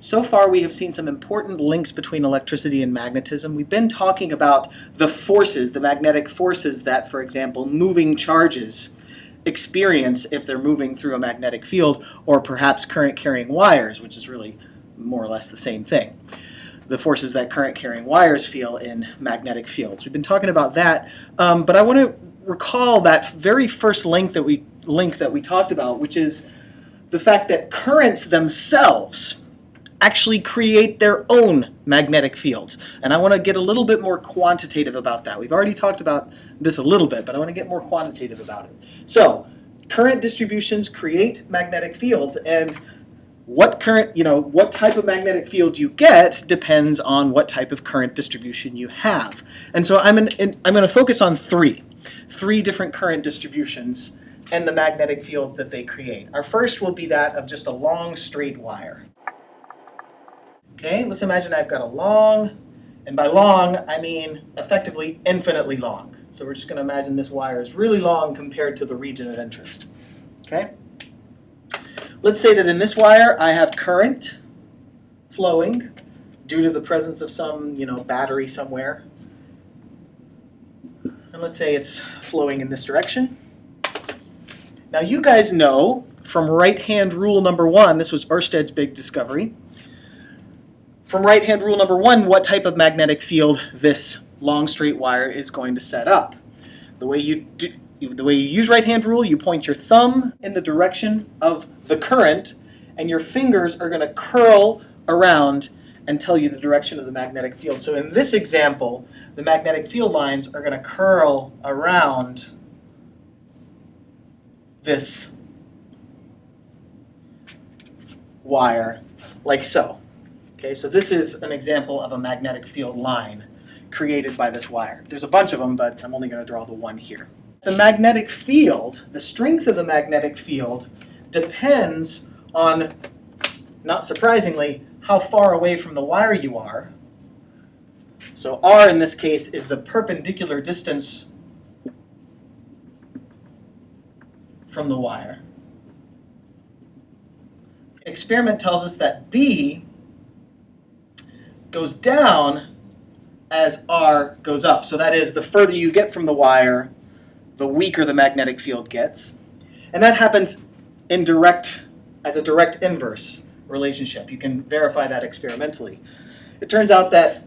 So far we have seen some important links between electricity and magnetism. We've been talking about the forces, the magnetic forces that, for example, moving charges experience if they're moving through a magnetic field, or perhaps current-carrying wires, which is really more or less the same thing. The forces that current-carrying wires feel in magnetic fields. We've been talking about that, but I want to recall that very first link that we talked about, which is the fact that currents themselves actually create their own magnetic fields. And I want to get a little bit more quantitative about that. We've already talked about this a little bit, but I want to get more quantitative about it. So, current distributions create magnetic fields, and what type of magnetic field you get depends on what type of current distribution you have. And so I'm going to focus on three different current distributions and the magnetic field that they create. Our first will be that of just a long straight wire. Okay, let's imagine I've got a long, and by long I mean effectively infinitely long. So we're just going to imagine this wire is really long compared to the region of interest. Okay? Let's say that in this wire I have current flowing due to the presence of some, battery somewhere. And let's say it's flowing in this direction. Now you guys know from right-hand rule number 1, this was Ørsted's big discovery, from right-hand rule number 1, what type of magnetic field this long straight wire is going to set up. The way you use right-hand rule, you point your thumb in the direction of the current, and your fingers are going to curl around and tell you the direction of the magnetic field. So in this example, the magnetic field lines are going to curl around this wire like so. Okay, so this is an example of a magnetic field line created by this wire. There's a bunch of them, but I'm only going to draw the one here. The magnetic field, the strength of the magnetic field, depends on, not surprisingly, how far away from the wire you are. So R in this case is the perpendicular distance from the wire. Experiment tells us that B goes down as R goes up. So that is, the further you get from the wire, the weaker the magnetic field gets. And that happens as a direct inverse relationship. You can verify that experimentally. It turns out that,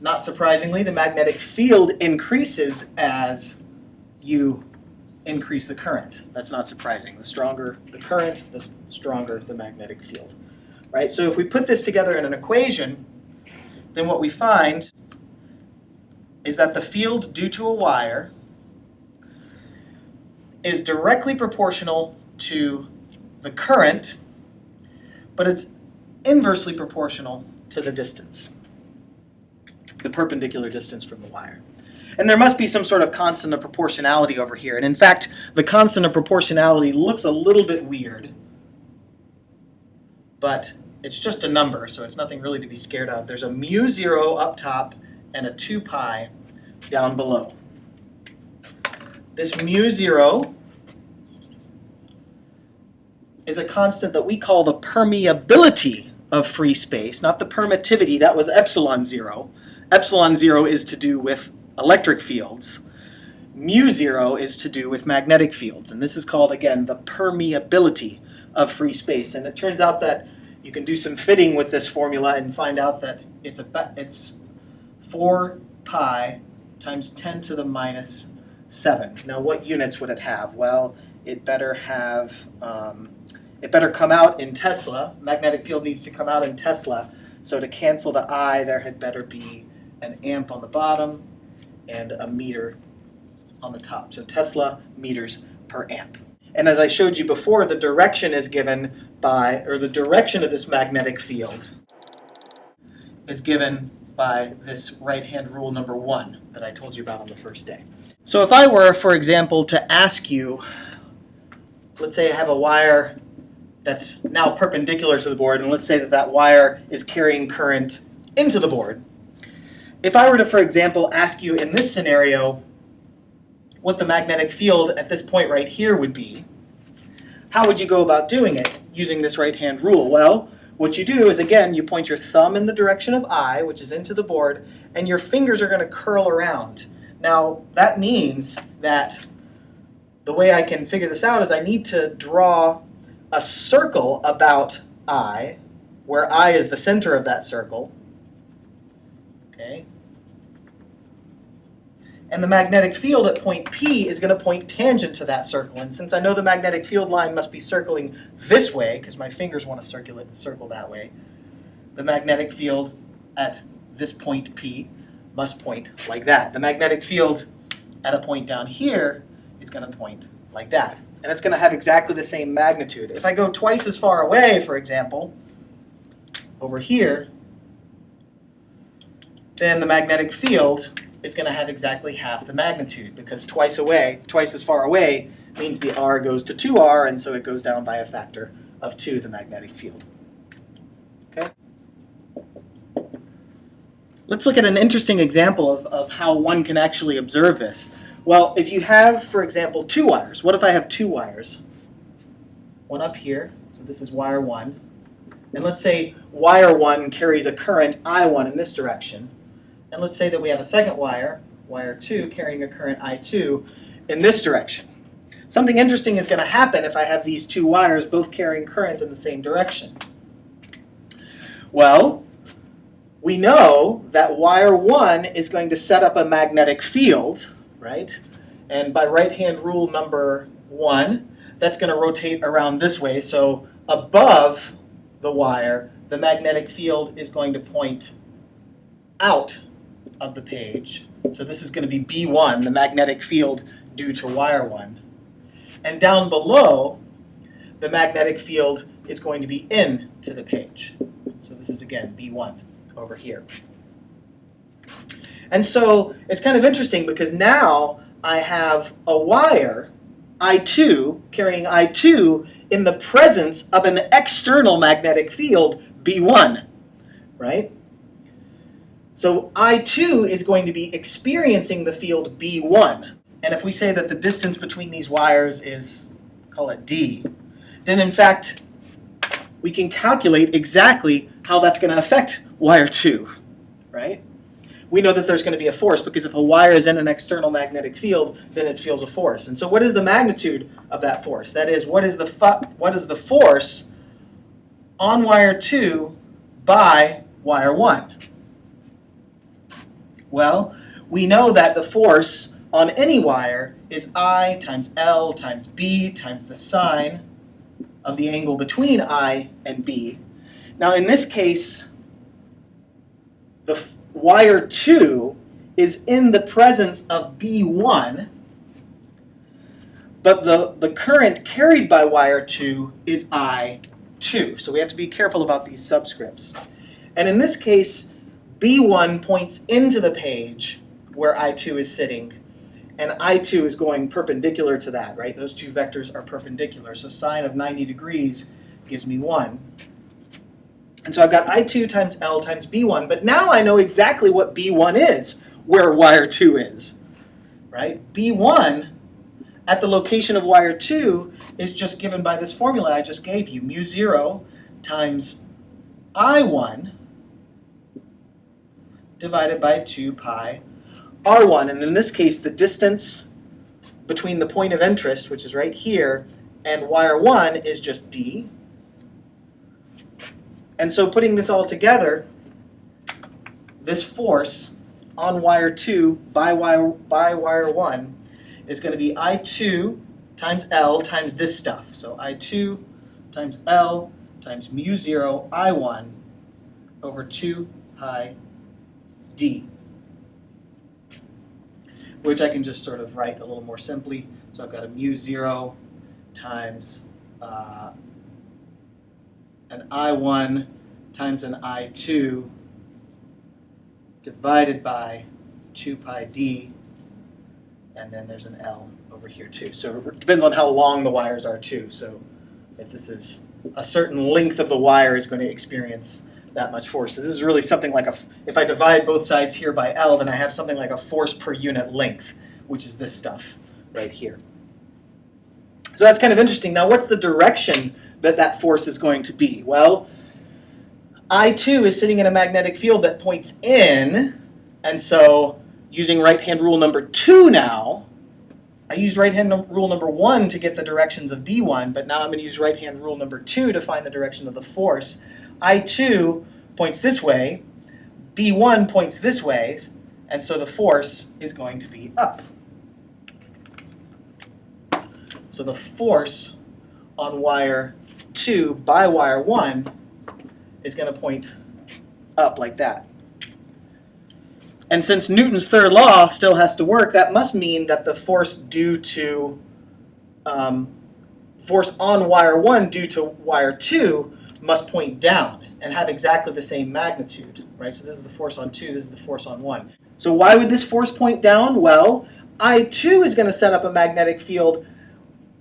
not surprisingly, the magnetic field increases as you increase the current. That's not surprising. The stronger the current, the stronger the magnetic field. Right? So if we put this together in an equation, then what we find is that the field due to a wire is directly proportional to the current, but it's inversely proportional to the distance, the perpendicular distance from the wire. And there must be some sort of constant of proportionality over here. And in fact, the constant of proportionality looks a little bit weird, but it's just a number, so it's nothing really to be scared of. There's a mu0 up top and a 2 pi down below. This mu0 is a constant that we call the permeability of free space, not the permittivity. That was epsilon 0. Epsilon 0 is to do with electric fields. Mu0 is to do with magnetic fields. And this is called, again, the permeability of free space. And it turns out that you can do some fitting with this formula and find out that it's 4 pi times 10 to the minus 7. Now, what units would it have? Well, it better come out in Tesla. Magnetic field needs to come out in Tesla. So to cancel the I, there had better be an amp on the bottom and a meter on the top. So Tesla meters per amp. And as I showed you before, the direction is given by, or the direction of this magnetic field is given by this right-hand rule number 1 that I told you about on the first day. So if I were, for example, to ask you, let's say I have a wire that's now perpendicular to the board, and let's say that that wire is carrying current into the board. If I were to, for example, ask you in this scenario what the magnetic field at this point right here would be, how would you go about doing it using this right-hand rule? Well, what you do is, again, you point your thumb in the direction of I, which is into the board, and your fingers are going to curl around. Now, that means that the way I can figure this out is I need to draw a circle about I, where I is the center of that circle. Okay. And the magnetic field at point P is going to point tangent to that circle. And since I know the magnetic field line must be circling this way, because my fingers want to circle that way, the magnetic field at this point P must point like that. The magnetic field at a point down here is going to point like that. And it's going to have exactly the same magnitude. If I go twice as far away, for example, over here, then the magnetic field is going to have exactly half the magnitude, because twice as far away means the R goes to 2R, and so it goes down by a factor of 2, the magnetic field. Okay? Let's look at an interesting example of how one can actually observe this. Well, if you have, for example, 2 wires, what if I have 2 wires? One up here, so this is wire 1, and let's say wire 1 carries a current I1 in this direction. And let's say that we have a second wire, wire 2, carrying a current I2 in this direction. Something interesting is going to happen if I have these 2 wires both carrying current in the same direction. Well, we know that wire 1 is going to set up a magnetic field, right? And by right-hand rule number 1, that's going to rotate around this way. So above the wire, the magnetic field is going to point out of the page. So this is going to be B1, the magnetic field due to wire 1. And down below, the magnetic field is going to be into the page. So this is, again, B1 over here. And so it's kind of interesting because now I have a wire, I2, carrying I2 in the presence of an external magnetic field, B1, right? So I2 is going to be experiencing the field B1. And if we say that the distance between these wires is, call it D, then in fact, we can calculate exactly how that's going to affect wire 2, right? We know that there's going to be a force because if a wire is in an external magnetic field, then it feels a force. And so what is the magnitude of that force? That is, what is the force on wire 2 by wire 1? Well, we know that the force on any wire is I times L times B times the sine of the angle between I and B. Now in this case, the wire 2 is in the presence of B1, but the current carried by wire 2 is I2. So we have to be careful about these subscripts. And in this case, B1 points into the page where I2 is sitting, and I2 is going perpendicular to that, right? Those two vectors are perpendicular, so sine of 90 degrees gives me 1. And so I've got I2 times L times B1, but now I know exactly what B1 is, where wire 2 is, right? B1 at the location of wire 2 is just given by this formula I just gave you, mu 0 times I1 divided by 2 pi R1. And in this case, the distance between the point of interest, which is right here, and wire 1 is just D. And so putting this all together, this force on wire 2 by wire 1 is going to be I2 times L times this stuff. So I2 times L times mu 0 I1 over 2 pi D, which I can just sort of write a little more simply. So I've got a mu 0 times an I1 times an I2 divided by 2 pi D, and then there's an L over here too. So it depends on how long the wires are too. So if this is a certain length of the wire is going to experience that much force. So this is really something like if I divide both sides here by L, then I have something like a force per unit length, which is this stuff right here. So that's kind of interesting. Now what's the direction that that force is going to be? Well, I2 is sitting in a magnetic field that points in, and so using right-hand rule number 2 now, I used right-hand rule number 1 to get the directions of B1, but now I'm going to use right-hand rule number 2 to find the direction of the force. I2 points this way, B1 points this way, and so the force is going to be up. So the force on wire 2 by wire 1 is going to point up like that. And since Newton's third law still has to work, that must mean that the force due to force on wire 1 due to wire 2 must point down and have exactly the same magnitude, right? So this is the force on 2, this is the force on 1. So why would this force point down? Well, I2 is going to set up a magnetic field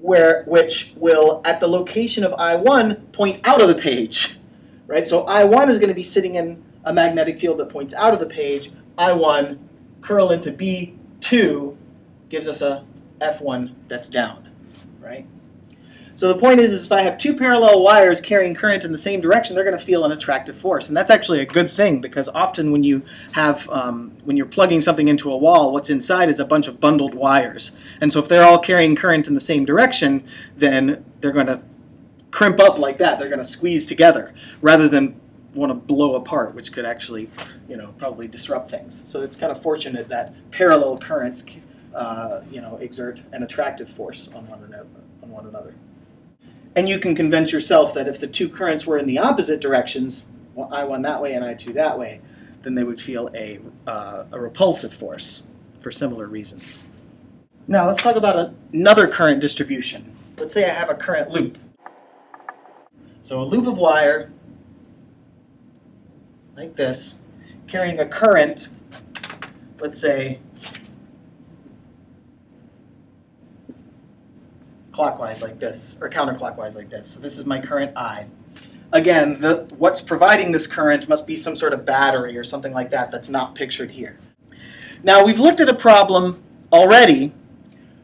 which will, at the location of I1, point out of the page, right? So I1 is going to be sitting in a magnetic field that points out of the page. I1 curl into B2 gives us a F1 that's down, right? So the point is if I have two parallel wires carrying current in the same direction, they're going to feel an attractive force. And that's actually a good thing, because often when you have, when you're plugging something into a wall, what's inside is a bunch of bundled wires. And so if they're all carrying current in the same direction, then they're going to crimp up like that. They're going to squeeze together rather than want to blow apart, which could actually, probably disrupt things. So it's kind of fortunate that parallel currents, exert an attractive force on one another. And you can convince yourself that if the two currents were in the opposite directions, I1 that way and I2 that way, then they would feel a repulsive force for similar reasons. Now let's talk about another current distribution. Let's say I have a current loop. So a loop of wire, like this, carrying a current, let's say, clockwise like this, or counterclockwise like this. So this is my current I. Again, what's providing this current must be some sort of battery or something like that that's not pictured here. Now we've looked at a problem already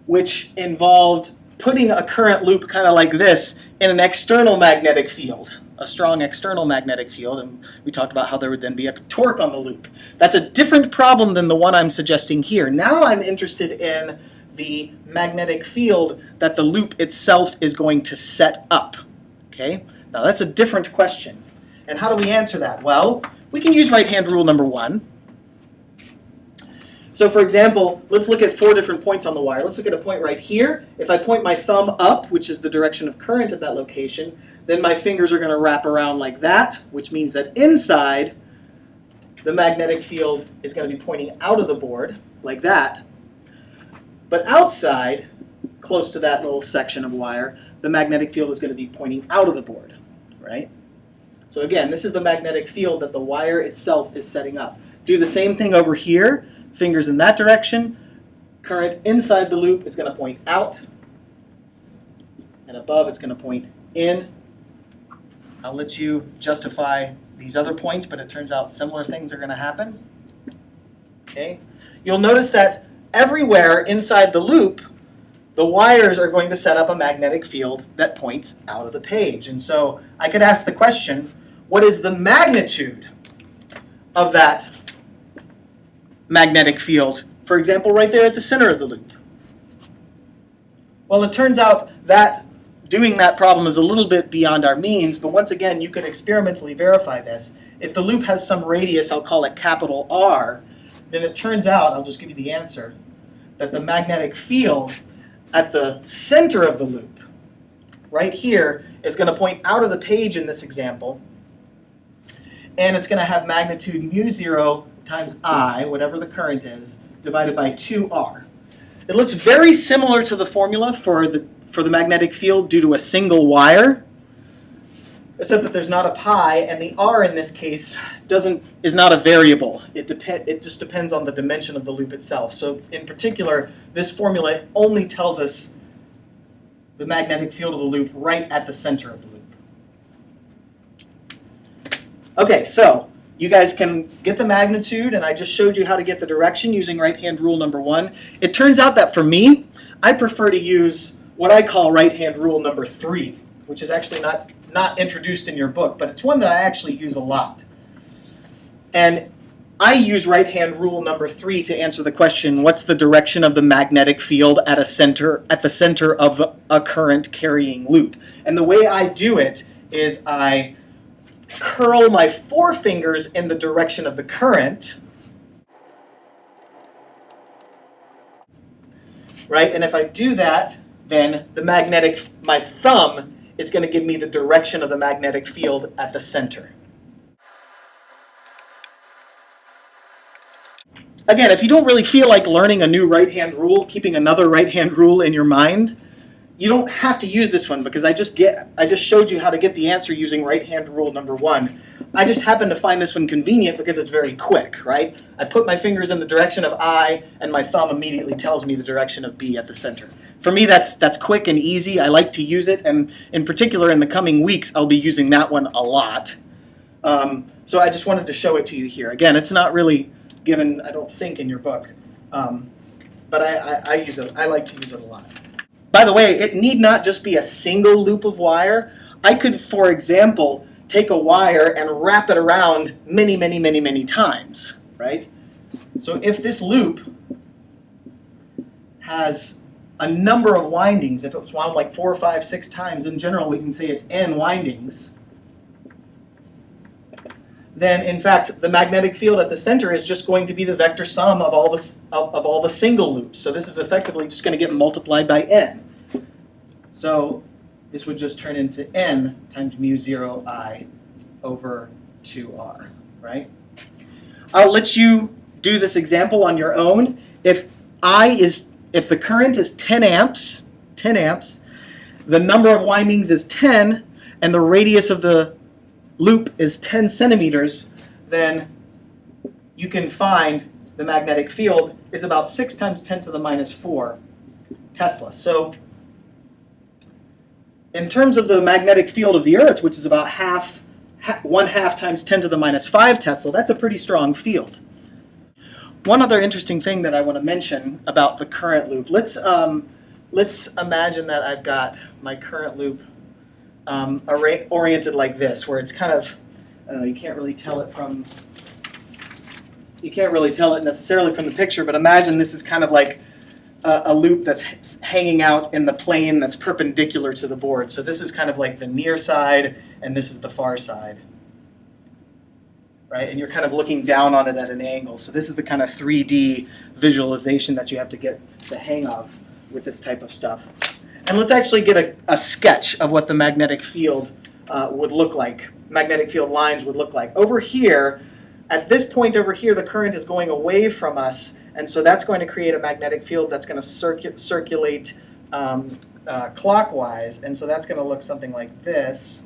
which involved putting a current loop kind of like this in an external magnetic field, a strong external magnetic field, and we talked about how there would then be a torque on the loop. That's a different problem than the one I'm suggesting here. Now I'm interested in the magnetic field that the loop itself is going to set up. Okay? Now that's a different question. And how do we answer that? Well, we can use right-hand rule number 1. So for example, let's look at 4 different points on the wire. Let's look at a point right here. If I point my thumb up, which is the direction of current at that location, then my fingers are going to wrap around like that, which means that inside, the magnetic field is going to be pointing out of the board, like that. But outside, close to that little section of wire, the magnetic field is going to be pointing out of the board, right? So again, this is the magnetic field that the wire itself is setting up. Do the same thing over here. Fingers in that direction. Current inside the loop is going to point out, and above it's going to point in. I'll let you justify these other points, but it turns out similar things are going to happen. Okay? You'll notice that everywhere inside the loop, the wires are going to set up a magnetic field that points out of the page. And so I could ask the question, what is the magnitude of that magnetic field, for example, right there at the center of the loop? Well, it turns out that doing that problem is a little bit beyond our means, but once again, you can experimentally verify this. If the loop has some radius, I'll call it capital R, then it turns out, I'll just give you the answer, that the magnetic field at the center of the loop, right here, is going to point out of the page in this example, and it's going to have magnitude mu0 times I, whatever the current is, divided by 2R. It looks very similar to the formula for the magnetic field due to a single wire, except that there's not a pi, and the R in this case is not a variable. It just depends on the dimension of the loop itself. So in particular, this formula only tells us the magnetic field of the loop right at the center of the loop. Okay, so you guys can get the magnitude, and I just showed you how to get the direction using right-hand rule number 1. It turns out that for me, I prefer to use what I call right-hand rule number 3, which is actually not not introduced in your book, but it's one that I actually use a lot. And I use right-hand rule number 3 to answer the question, what's the direction of the magnetic field at the center of a current carrying loop? And the way I do it is I curl my forefingers in the direction of the current, right? And if I do that, then my thumb is going to give me the direction of the magnetic field at the center. Again, if you don't really feel like learning a new right-hand rule, keeping another right-hand rule in your mind, you don't have to use this one because I just showed you how to get the answer using right-hand rule number 1. I just happen to find this one convenient because it's very quick, right? I put my fingers in the direction of I, and my thumb immediately tells me the direction of B at the center. For me, that's quick and easy. I like to use it, and in particular, in the coming weeks, I'll be using that one a lot. So I just wanted to show it to you here. Again, it's not really given, I don't think, in your book, but I use it. I like to use it a lot. By the way, it need not just be a single loop of wire. I could, for example, take a wire and wrap it around many, many, many, many times, right? So if this loop has a number of windings, if it was wound like 4, 5, 6 times, in general we can say it's n windings, then in fact the magnetic field at the center is just going to be the vector sum of all the single loops. So this is effectively just going to get multiplied by n. So this would just turn into n times mu 0 I over 2r, right? I'll let you do this example on your own. If the current is 10 amps, the number of windings is 10, and the radius of the loop is 10 centimeters, then you can find the magnetic field is about 6 times 10 to the minus 4 Tesla. So in terms of the magnetic field of the Earth, which is about 1/2 times 10 to the minus 5 Tesla, that's a pretty strong field. One other interesting thing that I want to mention about the current loop, let's imagine that I've got my current loop oriented like this, where it's kind of, I don't know, you can't really tell it necessarily from the picture, but imagine this is kind of like a loop that's hanging out in the plane that's perpendicular to the board. So this is kind of like the near side, and this is the far side, right? And you're kind of looking down on it at an angle. So this is the kind of 3D visualization that you have to get the hang of with this type of stuff. And let's actually get a sketch of what the magnetic field would look like, magnetic field lines would look like. Over here, at this point over here, the current is going away from us, and so that's going to create a magnetic field that's going to circulate clockwise, and so that's going to look something like this.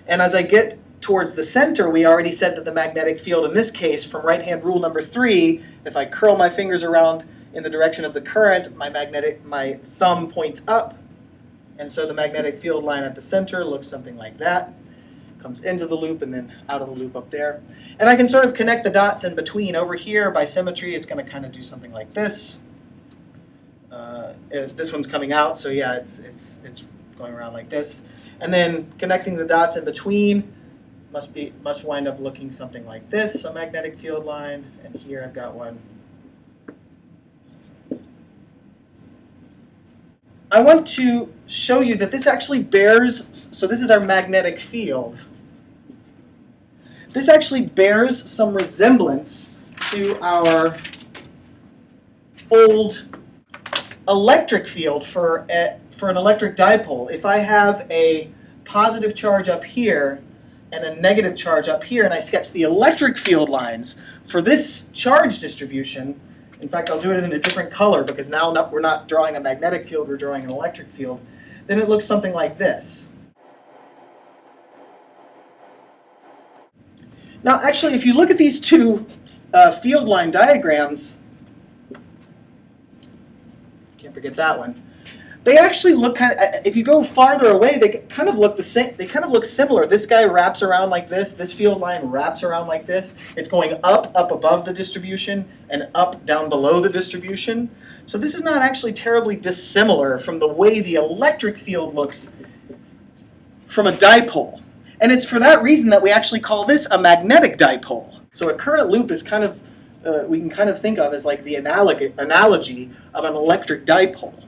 And as I get towards the center, we already said that the magnetic field in this case, from right-hand rule number 3, if I curl my fingers around in the direction of the current, my thumb points up, and so the magnetic field line at the center looks something like that. Comes into the loop and then out of the loop up there. And I can sort of connect the dots in between. Over here, by symmetry, it's going to kind of do something like this. This one's coming out, so yeah, it's going around like this. And then connecting the dots in between must wind up looking something like this, a magnetic field line, and here I've got one. I want to show you that this actually bears, so this is our magnetic field. This actually bears some resemblance to our old electric field for an electric dipole. If I have a positive charge up here and a negative charge up here, and I sketch the electric field lines for this charge distribution, in fact, I'll do it in a different color because now we're not drawing a magnetic field, we're drawing an electric field, then it looks something like this. Now, actually, if you look at these two field line diagrams, can't forget that one, they actually look kind of, if you go farther away, they kind of look the same. They kind of look similar. This guy wraps around like this field line wraps around like this. It's going up above the distribution, and up down below the distribution. So this is not actually terribly dissimilar from the way the electric field looks from a dipole. And it's for that reason that we actually call this a magnetic dipole. So a current loop is kind of, we can kind of think of as like the analogy of an electric dipole.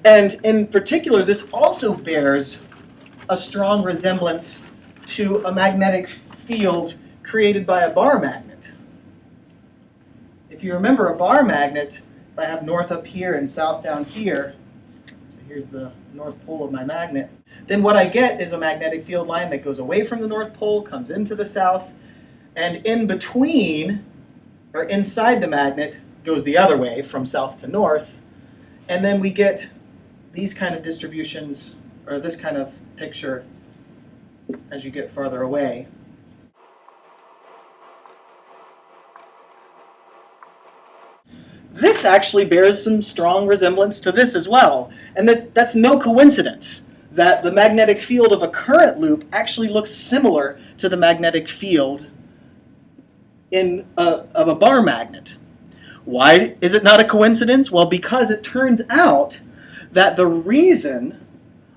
And in particular, this also bears a strong resemblance to a magnetic field created by a bar magnet. If you remember a bar magnet, if I have north up here and south down here, so here's the north pole of my magnet, then what I get is a magnetic field line that goes away from the north pole, comes into the south, and in between, or inside the magnet, goes the other way from south to north, and then we get these kind of distributions, or this kind of picture as you get farther away. This actually bears some strong resemblance to this as well, and that's no coincidence that the magnetic field of a current loop actually looks similar to the magnetic field of a bar magnet. Why is it not a coincidence? Well, because it turns out that the reason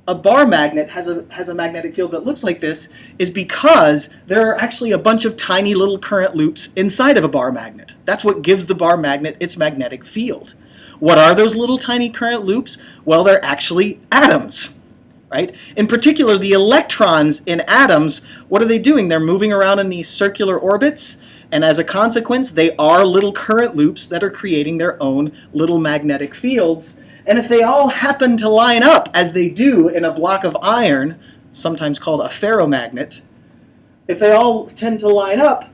a bar magnet has a magnetic field that looks like this is because there are actually a bunch of tiny little current loops inside of a bar magnet. That's what gives the bar magnet its magnetic field. What are those little tiny current loops? Well, they're actually atoms, right? In particular, the electrons in atoms, what are they doing? They're moving around in these circular orbits, and as a consequence, they are little current loops that are creating their own little magnetic fields. And if they all happen to line up, as they do in a block of iron, sometimes called a ferromagnet, if they all tend to line up,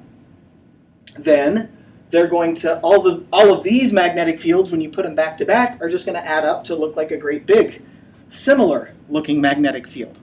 then they're going to, all of these magnetic fields, when you put them back to back, are just going to add up to look like a great big, similar looking magnetic field.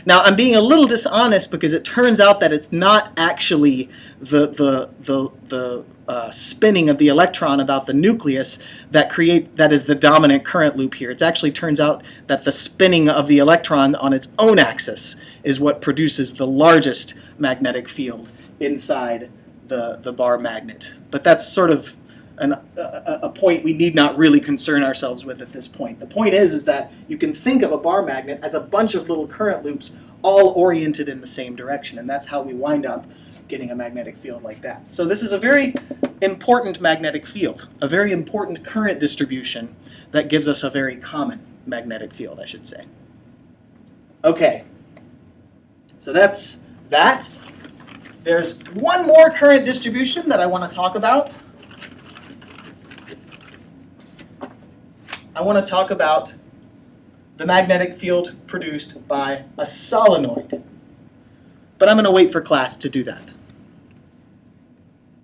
Now, I'm being a little dishonest because it turns out that it's not actually the spinning of the electron about the nucleus that is the dominant current loop here. It actually turns out that the spinning of the electron on its own axis is what produces the largest magnetic field inside the bar magnet. But that's sort of a point we need not really concern ourselves with at this point. The point is that you can think of a bar magnet as a bunch of little current loops all oriented in the same direction, and that's how we wind up getting a magnetic field like that. So this is a very important magnetic field, a very important current distribution that gives us a very common magnetic field, I should say. Okay, so that's that. There's one more current distribution that I want to talk about. I want to talk about the magnetic field produced by a solenoid. But I'm going to wait for class to do that.